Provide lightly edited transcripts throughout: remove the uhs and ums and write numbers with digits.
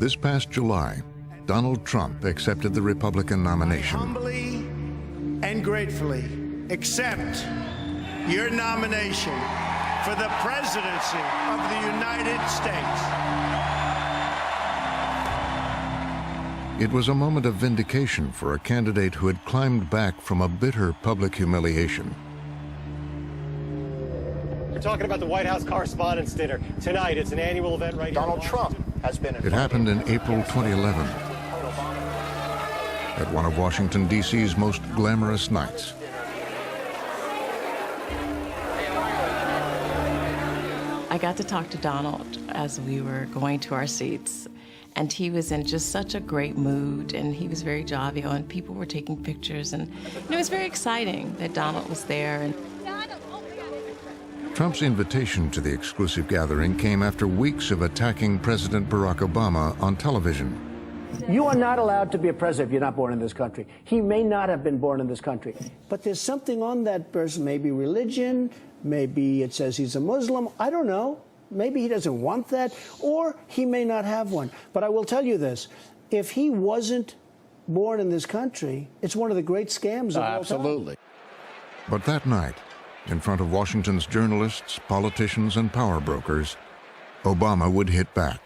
This past July, Donald Trump accepted the Republican nomination. I humbly and gratefully accept your nomination for the presidency of the United States. It was a moment of vindication for a candidate who had climbed back from a bitter public humiliation. We're talking about the White House Correspondents' Dinner. Tonight, it's an annual event right here. Donald Trump has been It happened in April 2011, at one of Washington, D.C.'s most glamorous nights. I got to talk to Donald as we were going to our seats, and he was in just such a great mood, and he was very jovial, and people were taking pictures, and it was very exciting that Donald was there. And Trump's invitation to the exclusive gathering came after weeks of attacking President Barack Obama on television. You are not allowed to be a president if you're not born in this country. He may not have been born in this country. But there's something on that person, maybe religion, maybe it says he's a Muslim, I don't know. Maybe he doesn't want that, or he may not have one. But I will tell you this, if he wasn't born in this country, it's one of the great scams of all time. Absolutely. But that night, in front of Washington's journalists, politicians, and power brokers, Obama would hit back.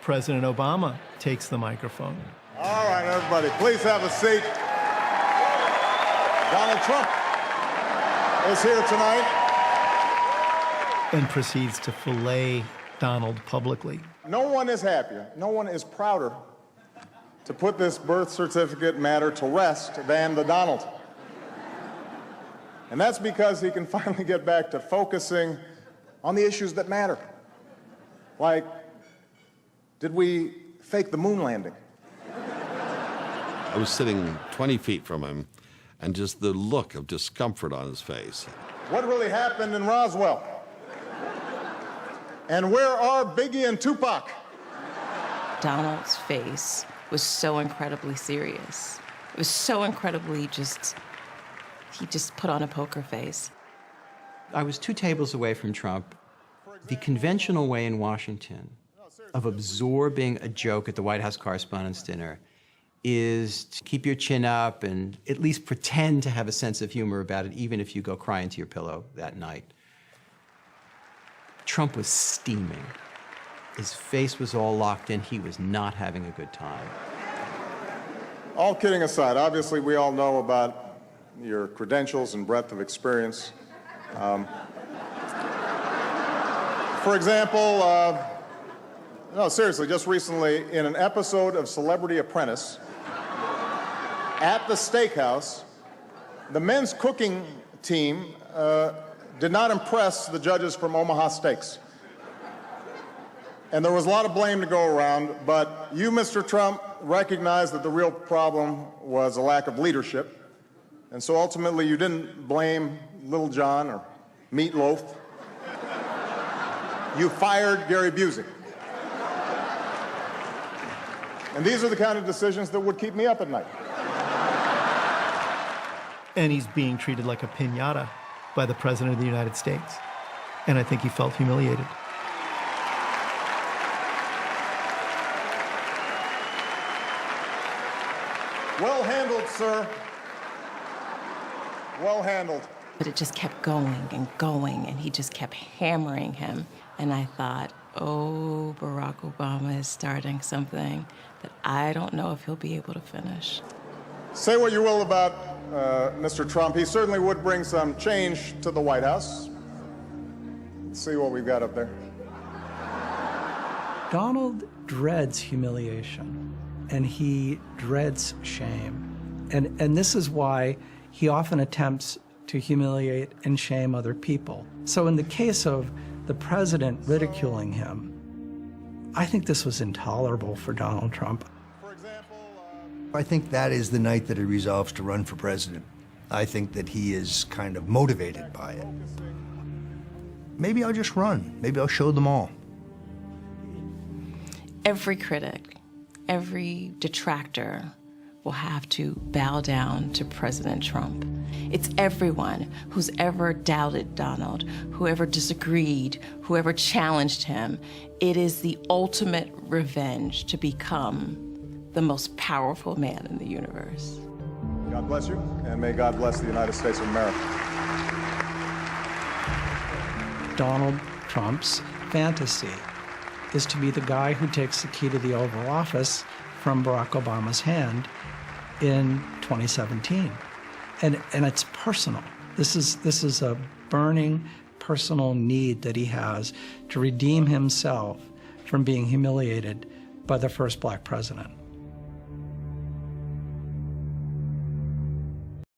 President Obama takes the microphone. All right, everybody, please have a seat. Donald Trump is here tonight. And proceeds to fillet Donald publicly. No one is happier, no one is prouder to put this birth certificate matter to rest than the Donald. And that's because he can finally get back to focusing on the issues that matter. Like, did we fake the moon landing? I was sitting 20 feet from him, and just the look of discomfort on his face. What really happened in Roswell? And where are Biggie and Tupac? Donald's face was so incredibly serious. It was so incredibly he just put on a poker face. I was 2 tables away from Trump. The conventional way in Washington of absorbing a joke at the White House Correspondents' Dinner is to keep your chin up and at least pretend to have a sense of humor about it, even if you go cry into your pillow that night. Trump was steaming. His face was all locked in. He was not having a good time. All kidding aside, obviously we all know about your credentials and breadth of experience. For example, no, seriously, just recently in an episode of Celebrity Apprentice at the steakhouse, the men's cooking team did not impress the judges from Omaha Steaks. And there was a lot of blame to go around, but you, Mr. Trump, recognized that the real problem was a lack of leadership. And so ultimately you didn't blame Little John or Meatloaf. You fired Gary Busey. And these are the kind of decisions that would keep me up at night. And he's being treated like a piñata by the President of the United States. And I think he felt humiliated. Well handled, sir. Well handled. But it just kept going, and he just kept hammering him. And I thought, oh, Barack Obama is starting something that I don't know if he'll be able to finish. Say what you will about Mr. Trump. He certainly would bring some change to the White House. Let's see what we've got up there. Donald dreads humiliation, and he dreads shame. And this is why he often attempts to humiliate and shame other people. So in the case of the president ridiculing him, I think this was intolerable for Donald Trump. I think that is the night that he resolves to run for president. I think that he is kind of motivated by it. Maybe I'll just run. Maybe I'll show them all. Every critic, every detractor will have to bow down to President Trump. It's everyone who's ever doubted Donald, whoever disagreed, whoever challenged him. It is the ultimate revenge to become the most powerful man in the universe. God bless you, and may God bless the United States of America. Donald Trump's fantasy is to be the guy who takes the key to the Oval Office from Barack Obama's hand in 2017. And it's personal. This is a burning personal need that he has to redeem himself from being humiliated by the first black president.